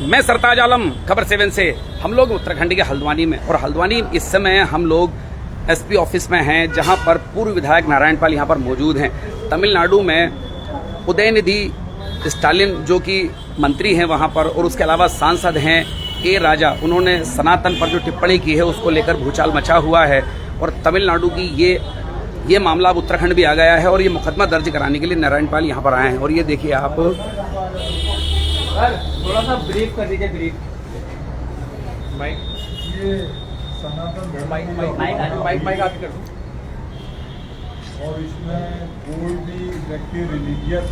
मैं सरताज आलम, खबर 7 से। हम लोग उत्तराखंड के हल्द्वानी में, और हल्द्वानी इस समय हम लोग एसपी ऑफिस में हैं, जहां पर पूर्व विधायक नारायण पाल यहां पर मौजूद हैं। तमिलनाडु में उदयनिधि स्टालिन जो कि मंत्री हैं वहां पर, और उसके अलावा सांसद हैं ए राजा, उन्होंने सनातन पर जो टिप्पणी की है उसको लेकर भूचाल मचा हुआ है। और तमिलनाडु की ये मामला अब उत्तराखंड भी आ गया है, और ये मुकदमा दर्ज कराने के लिए नारायण पाल यहाँ पर आए हैं। और ये देखिए आप, थोड़ा सा ब्रीफ कर दीजिए, ब्रीफ माइक, ये सनातन माइक आप कर दो। और इसमें कोई भी व्यक्ति रिलीजियस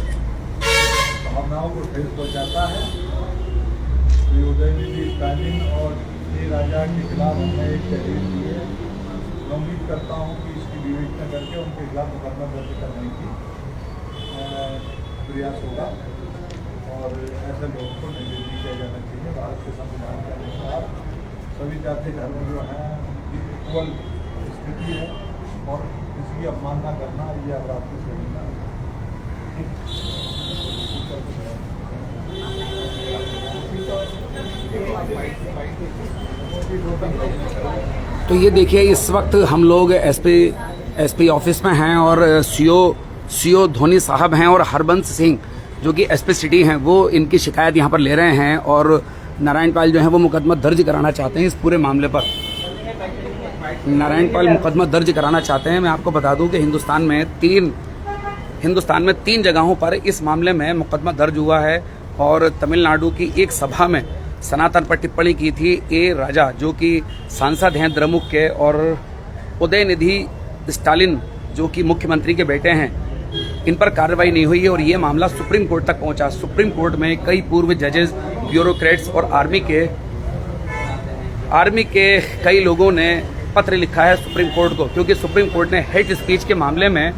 भावनाओं को ठेस पहुंचाता है तो उदयनिधि स्टालिन और ए राजा के खिलाफ हमने एक तहरीर दी है। मैं उम्मीद करता हूँ कि इसकी विवेचना करके उनके खिलाफ मुकदमा दर्ज करने की प्रयास होगा और ऐसे लोगों को निर्देशित किया जाना चाहिए। भारत के संविधान के अनुसार सभी जाति धर्म जो हैं उनकी इक्वल स्थिति है और किसी की अवमानना करना ये अपराध की श्रेणी में है। तो ये देखिए इस वक्त हम लोग एसपी ऑफिस में हैं, और सीओ धोनी साहब हैं और हरबंस सिंह जो कि एसपी सिटी हैं, वो इनकी शिकायत यहाँ पर ले रहे हैं। और नारायण पाल जो है वो मुकदमा दर्ज कराना चाहते हैं इस पूरे मामले पर। नारायण पाल मुकदमा दर्ज कराना चाहते हैं। मैं आपको बता दूं कि हिंदुस्तान में तीन जगहों पर इस मामले में मुकदमा दर्ज हुआ है। और तमिलनाडु की एक सभा में सनातन पर टिप्पणी की थी ए राजा जो कि सांसद हैं द्रमुक के, और उदयनिधि स्टालिन जो कि मुख्यमंत्री के बेटे हैं, इन पर कार्रवाई नहीं हुई है। और ये मामला सुप्रीम कोर्ट तक पहुंचा। सुप्रीम कोर्ट में कई पूर्व जजेस, ब्यूरोक्रेट्स और आर्मी के कई लोगों ने पत्र लिखा है सुप्रीम कोर्ट को, क्योंकि सुप्रीम कोर्ट ने हेट स्पीच के मामले में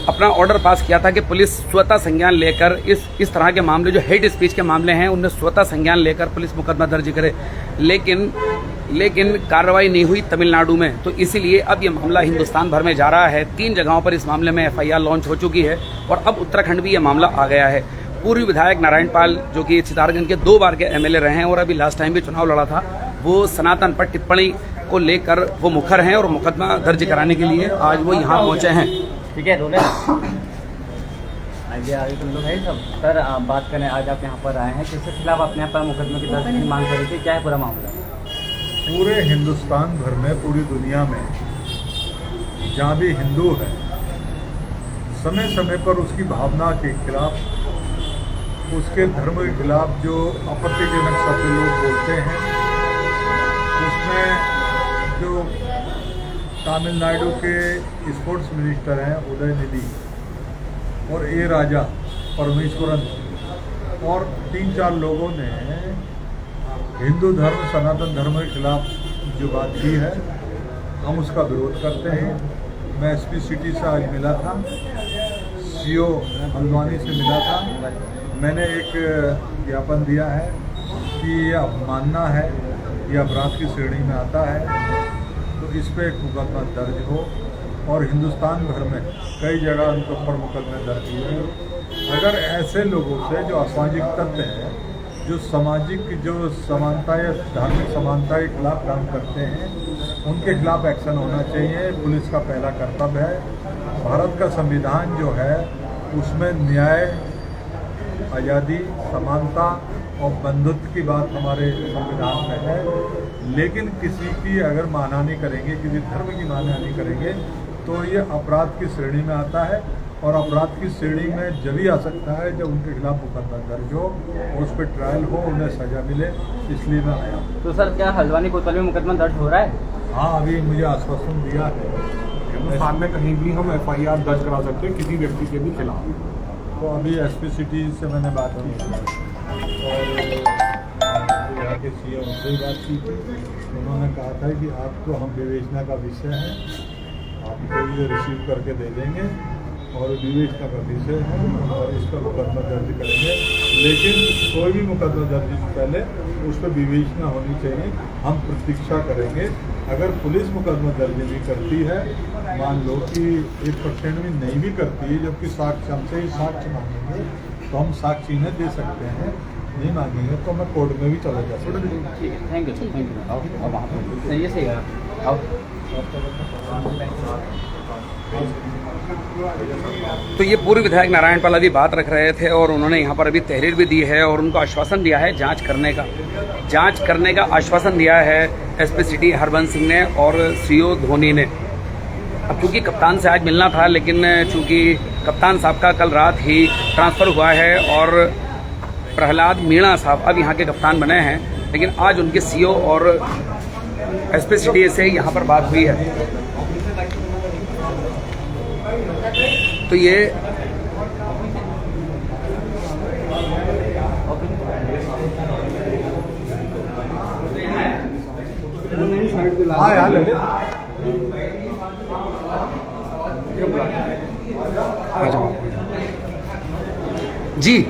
अपना ऑर्डर पास किया था कि पुलिस स्वतः संज्ञान लेकर इस तरह के मामले जो हेट स्पीच के मामले हैं उनमें स्वतः संज्ञान लेकर पुलिस मुकदमा दर्ज करे। लेकिन कार्रवाई नहीं हुई तमिलनाडु में, तो इसीलिए अब ये मामला हिंदुस्तान भर में जा रहा है। 3 जगहों पर इस मामले में एफआईआर लॉन्च हो चुकी है, और अब उत्तराखंड भी ये मामला आ गया है। पूर्व विधायक नारायण पाल जो कि सितारगंज के 2 बार के एमएलए रहे हैं और अभी लास्ट टाइम भी चुनाव लड़ा था, वो सनातन पर टिप्पणी को लेकर वो मुखर हैं, और मुकदमा दर्ज कराने के लिए आज वो यहाँ पहुंचे हैं। ठीक है, रोले आगे तुम लोग है सब। सर आप बात करें, आज आप यहाँ पर आए हैं, किसके खिलाफ अपने यहाँ पर मुकदमे की दर्ज की मांग करी थी, क्या है पूरा मामला? पूरे हिंदुस्तान भर में, पूरी दुनिया में जहाँ भी हिंदू है, समय समय पर उसकी भावना के खिलाफ, उसके धर्म के खिलाफ जो आपत्तिजनक शब्द लोग बोलते हैं, उसमें जो तमिलनाडु के स्पोर्ट्स मिनिस्टर हैं उदयनिधि और ए राजा परमेश्वरन और 3-4 लोगों ने हिंदू धर्म, सनातन धर्म के खिलाफ जो बात की है, हम उसका विरोध करते हैं। मैं एसपी सिटी से आज मिला था, सीओ हल्द्वानी से मिला था। मैंने एक ज्ञापन दिया है कि ये अवमानना है, ये अपराध की श्रेणी में आता है, तो इस पर एक मुकदमा दर्ज हो। और हिंदुस्तान भर में कई जगह उनके ऊपर मुकदमे दर्ज हुए हैं। अगर ऐसे लोगों से जो असामाजिक तत्व हैं, जो सामाजिक जो समानता या धार्मिक समानता के खिलाफ काम करते हैं, उनके खिलाफ एक्शन होना चाहिए। पुलिस का पहला कर्तव्य है। भारत का संविधान जो है उसमें न्याय, आज़ादी, समानता और बंधुत्व की बात हमारे संविधान में है। लेकिन किसी की अगर मानहानि करेंगे, किसी धर्म की मानहानि करेंगे, तो ये अपराध की श्रेणी में आता है। और अपराध की श्रेणी में जब ही आ सकता है जब उनके खिलाफ मुकदमा दर्ज हो, उस पर ट्रायल हो, उन्हें सजा मिले। इसलिए मैं आया। तो सर क्या हल्द्वानी कोतवाल में मुकदमा दर्ज हो रहा है? हाँ, अभी मुझे आश्वासन दिया है। हिंदुस्तान में कहीं भी हम एफआईआर दर्ज करा सकते हैं किसी व्यक्ति के भी खिलाफ। तो अभी एसपी सिटी से मैंने बात की और यहाँ के सीएम उनसे ही बात की थी। उन्होंने कहा था कि आपको हम विवेचना का विषय है, आपको ये रिसीव करके दे देंगे और विवेचना का विषय है और इस पर मुकदमा दर्ज करेंगे। लेकिन कोई भी मुकदमा दर्ज से पहले उस पर विवेचना होनी चाहिए। हम प्रतीक्षा करेंगे। अगर पुलिस मुकदमा दर्ज नहीं करती है, मान लो कि 1% भी नहीं भी करती है, जबकि साक्ष्य हमसे ही साक्ष्य मांगेंगे, तो हम साक्ष्य इन्हें दे सकते हैं नहीं मांगेंगे तो मैं कोर्ट में भी चला जा सकता हूँ। ठीक है, थैंक यू। आओ अब आप ये सही है, आओ। तो ये पूर्व विधायक नारायण पाल अभी बात रख रहे थे और उन्होंने यहाँ पर अभी तहरीर भी दी है और उनको आश्वासन दिया है जांच करने का आश्वासन दिया है एसपी सिटी हरबंस सिंह ने और सीओ धोनी ने। अब चूंकि कप्तान से आज मिलना था, लेकिन चूंकि कप्तान साहब का कल रात ही ट्रांसफ़र हुआ है और प्रहलाद मीणा साहब अब यहाँ के कप्तान बने हैं, लेकिन आज उनके सीओ और एसपी सिटी से यहाँ पर बात हुई है। तो ये हाँ यार ले ले। जी,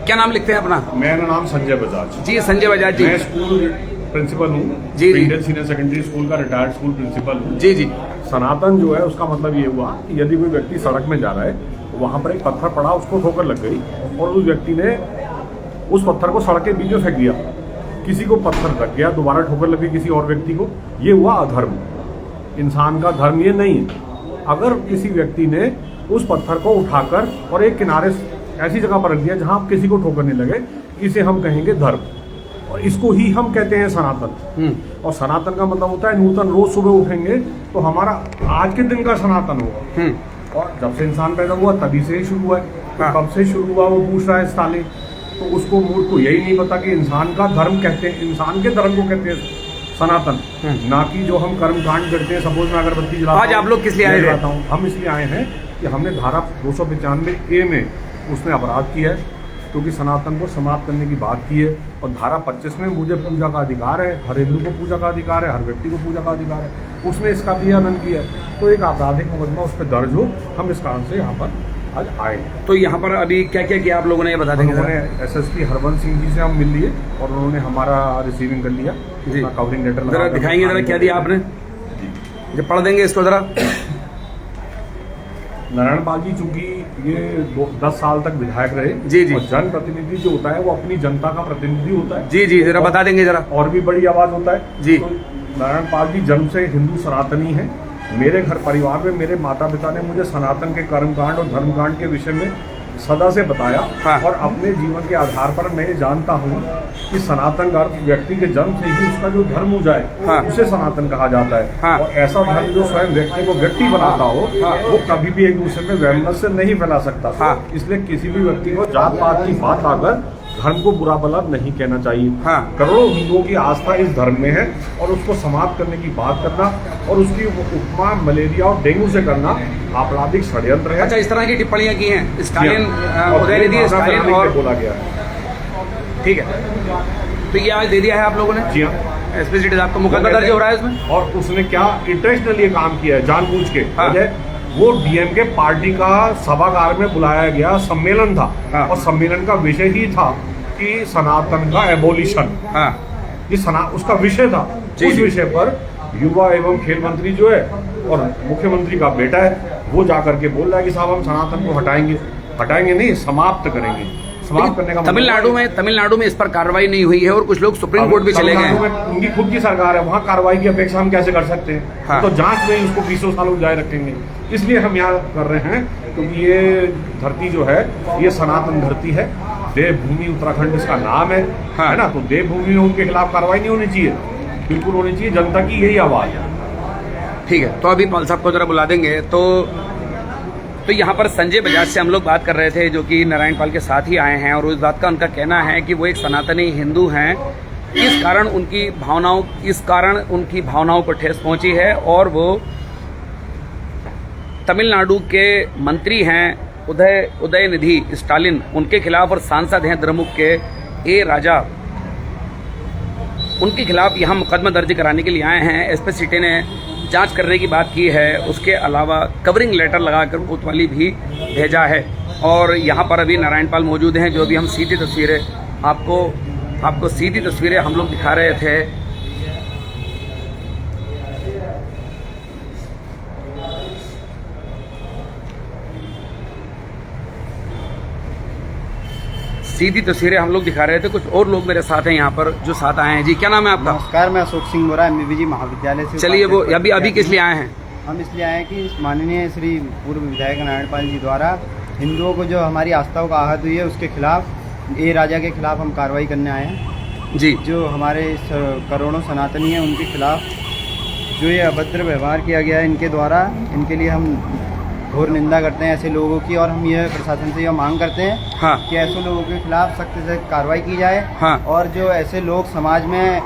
क्या नाम लिखते हैं अपना? मेरा नाम संजय बजाज। जी संजय बजाज जी। मैं स्कूल प्रिंसिपल हूँ। जी, जी। इंडियन सीनियर सेकेंडरी स्कूल का रिटायर्ड स्कूल प्रिंसिपल हूँ। जी जी। सनातन जो है उसका मतलब ये हुआ कि यदि कोई व्यक्ति सड़क में जा रहा है, वहाँ पर एक पत्थर पड़ा, उसको ठोकर लग गई और उस व्यक्ति ने उस पत्थर को सड़क के बीच में फेंक दिया, किसी को पत्थर लग गया, दोबारा ठोकर लग गई किसी और व्यक्ति को, ये हुआ अधर्म। इंसान का धर्म ये नहीं है। अगर किसी व्यक्ति ने उस पत्थर को उठाकर और एक किनारे ऐसी जगह पर रख दिया जहाँ किसी को ठोकर नहीं लगे, इसे हम कहेंगे धर्म, और इसको ही हम कहते हैं सनातन। और सनातन का मतलब होता है नूतन। रोज सुबह उठेंगे तो हमारा आज के दिन का सनातन होगा। और जब से इंसान पैदा हुआ तभी से ही शुरू हुआ है। तो कब से शुरू हुआ वो पूछ रहा है साले, तो उसको मूर्ख को यही नहीं पता कि इंसान का धर्म कहते हैं, इंसान के धर्म को कहते हैं सनातन, ना कि जो हम कर्म कांड करते हैं। सपोज मैं अगरबत्ती जलाता हूं, आज आप लोग किस लिए आए थे? हम इसलिए आए हैं कि हमने धारा 295A में उसने अपराध किया है, क्योंकि सनातन को समाप्त करने की बात की है। और धारा 25 में मुझे पूजा का अधिकार है, हर हिंदू को पूजा का अधिकार है, हर व्यक्ति को पूजा का अधिकार है, उसने इसका भी हनन किया है। तो एक आपराधिक मुकदमा उस पर दर्ज हो, हम इस कारण से यहाँ पर आज आए। तो यहाँ पर अभी क्या क्या किया आप लोगों ने, ये बता देंगे? उन्होंने एसएसपी हरबंस सिंह जी से हम मिल लिए और उन्होंने हमारा रिसीविंग कर लिया, कवरिंग लेटर जरा दिखाएंगे, जरा क्या दिया आपने, जब पढ़ देंगे इसको जरा। नारायण पाल जी चूंकि ये 10 साल तक विधायक रहे, जी जी, और जनप्रतिनिधि जो होता है वो अपनी जनता का प्रतिनिधि होता है। जी जी, जरा बता देंगे जरा। और भी बड़ी आवाज होता है जी। तो नारायण पाल जी जन्म से हिंदू सनातनी है। मेरे घर परिवार में मेरे माता पिता ने मुझे सनातन के कर्मकांड और धर्मकांड के विषय में सदा से बताया। हाँ। और अपने जीवन के आधार पर मैं ये जानता हूँ कि सनातन का अर्थ व्यक्ति के जन्म से ही उसका जो धर्म हो जाए, हाँ। उसे सनातन कहा जाता है। हाँ। और ऐसा धर्म जो स्वयं व्यक्ति को व्यक्ति बनाता हो, हाँ। वो कभी भी एक दूसरे में वैमनस्य नहीं फैला सकता। हाँ। इसलिए किसी भी व्यक्ति को जात पात की बात आकर धर्म को बुरा भला नहीं कहना चाहिए। हाँ। करोड़ों हिंदुओं की आस्था इस धर्म में है, और उसको समाप्त करने की बात करना और उसकी उपमा मलेरिया और डेंगू से करना आपराधिक षड्यंत्र है। अच्छा, इस तरह की टिप्पणियां की हैं स्टालिन, और उदयनिधि स्टालिन और बोला गया है। ठीक है, तो ये आज दे दिया है आप लोगों ने? जी हाँ। एसपी सिटी साहब को मुकदमा दर्ज हो रहा है इसमें। और उसने क्या इंटेंशनली ये काम किया है, जानबूझ के। हाँ। वो डीएमके पार्टी का सभागार में बुलाया गया सम्मेलन था। हाँ। और सम्मेलन का विषय ही था कि सनातन का एबोलिशन। हाँ। ये उसका विषय था। उस विषय पर युवा एवं खेल मंत्री जो है और मुख्यमंत्री का बेटा है, वो जाकर के बोल रहा है कि साहब हम सनातन को हटाएंगे नहीं, समाप्त करेंगे। समाप्त करने का तमिलनाडु में इस पर कार्रवाई नहीं हुई है और कुछ लोग सुप्रीम कोर्ट भी चले गए हैं। उनकी खुद की सरकार है, वहाँ कार्रवाई की अपेक्षा हम कैसे कर सकते हैं? हाँ। तो जांच में उसको 20 साल जारी रखेंगे। इसलिए हम यहाँ कर रहे हैं क्योंकि ये धरती जो है ये सनातन धरती है। देवभूमि उत्तराखंड इसका नाम है। हाँ। है ना? तो देवभूमि में उनके खिलाफ कार्रवाई नहीं होनी चाहिए, बिल्कुल होनी चाहिए। जनता की यही आवाज है। ठीक है, तो अभी पाल साहब को जरा बुला देंगे। तो यहाँ पर संजय बजाज से हम लोग बात कर रहे थे, जो कि नारायण पाल के साथ ही आए हैं, और उस बात का उनका कहना है कि वो एक सनातनी हिंदू हैं, इस कारण उनकी भावनाओं को ठेस पहुंची है। और वो तमिलनाडु के मंत्री हैं उदयनिधि स्टालिन, उनके खिलाफ, और सांसद हैं द्रमुक के ए राजा, उनके खिलाफ यहाँ मुकदमा दर्ज कराने के लिए आए हैं। एसपी सिटी ने जांच करने की बात की है, उसके अलावा कवरिंग लेटर लगाकर कोतवाली भी भेजा है। और यहाँ पर अभी नारायण पाल मौजूद हैं, जो अभी हम सीधी तस्वीरें आपको सीधी तस्वीरें हम लोग दिखा रहे थे। सीधी तस्वीरें हम लोग दिखा रहे थे। कुछ और लोग मेरे साथ हैं यहाँ पर जो साथ आए हैं। जी क्या नाम है आपका? नमस्कार, मैं अशोक सिंह बोरा MBBG महाविद्यालय से। चलिए वो अभी किस लिए आए हैं? हम इसलिए आए हैं कि माननीय श्री पूर्व विधायक नारायण पाल जी द्वारा हिंदुओं को जो हमारी आस्थाओं का आहत हुई है उसके खिलाफ, ए राजा के खिलाफ हम कार्रवाई करने आए हैं। जी, जो हमारे करोड़ों सनातनी हैं उनके खिलाफ जो ये अभद्र व्यवहार किया गया है इनके द्वारा, इनके लिए हम घोर निंदा करते हैं ऐसे लोगों की। और हम यह प्रशासन से यह मांग करते हैं हाँ, कि ऐसे लोगों के खिलाफ सख्त से कार्रवाई की जाए। हाँ, और जो ऐसे लोग समाज में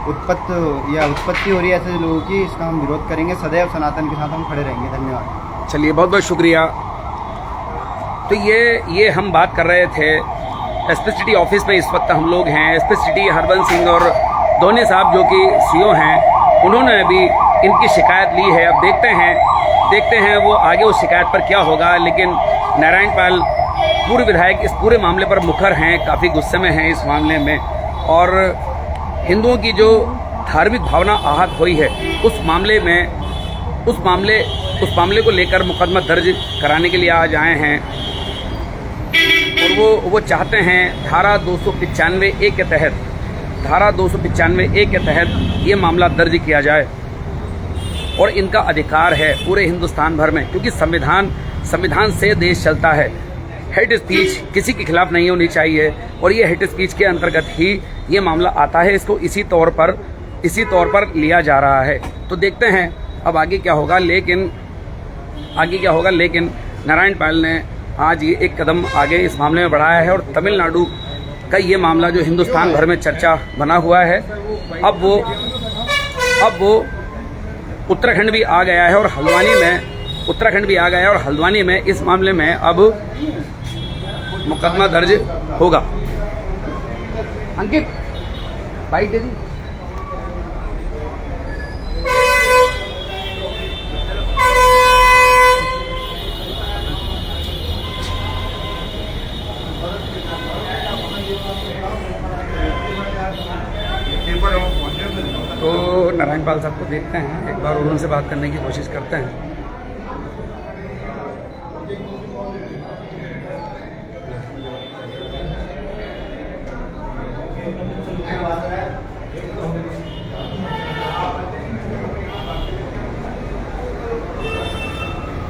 उत्पत्ति हो रही है ऐसे लोगों की, इसका हम विरोध करेंगे। सदैव सनातन के साथ हम खड़े रहेंगे। धन्यवाद। चलिए बहुत बहुत शुक्रिया। तो ये हम बात कर रहे थे एसपी सिटी ऑफिस में। इस वक्त हम लोग हैं। एसपी सिटी हरबंस सिंह और धोनी साहब जो कि सीओ हैं, उन्होंने अभी इनकी शिकायत ली है। अब देखते हैं वो आगे उस शिकायत पर क्या होगा। लेकिन नारायण पाल पूर्व विधायक इस पूरे मामले पर मुखर हैं, काफ़ी गुस्से में हैं इस मामले में। और हिंदुओं की जो धार्मिक भावना आहत हुई है उस मामले को लेकर मुकदमा दर्ज कराने के लिए आज आए हैं। और वो चाहते हैं धारा 295A के तहत ये मामला दर्ज किया जाए। और इनका अधिकार है पूरे हिंदुस्तान भर में, क्योंकि संविधान से देश चलता है। हेट स्पीच किसी के खिलाफ नहीं होनी चाहिए और ये हेट स्पीच के अंतर्गत ही ये मामला आता है। इसको इसी तौर पर लिया जा रहा है। तो देखते हैं अब आगे क्या होगा। लेकिन नारायण पाल ने आज ये एक कदम आगे इस मामले में बढ़ाया है। और तमिलनाडु का ये मामला जो हिंदुस्तान भर में चर्चा बना हुआ है, अब वो उत्तराखंड भी आ गया है और हल्द्वानी में इस मामले में अब मुकदमा दर्ज होगा। अंकित बाइट दे दी। तो नारायण पाल साहब को देखते हैं, एक बार उनसे बात करने की कोशिश करते हैं।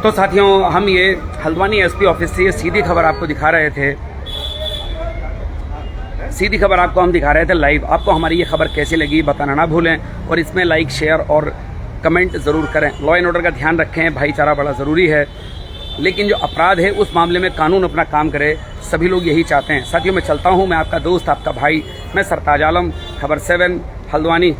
तो साथियों, हम ये हल्द्वानी एसपी ऑफिस से ये सीधी खबर आपको दिखा रहे थे। सीधी खबर आपको हम दिखा रहे थे लाइव। आपको हमारी ये खबर कैसी लगी बताना ना भूलें और इसमें लाइक, शेयर और कमेंट ज़रूर करें। लॉ एंड ऑर्डर का ध्यान रखें, भाईचारा बड़ा ज़रूरी है। लेकिन जो अपराध है उस मामले में कानून अपना काम करे, सभी लोग यही चाहते हैं। साथियों, मैं चलता हूँ। मैं आपका दोस्त, आपका भाई, मैं सरताज आलम, खबर 7 हल्द्वानी।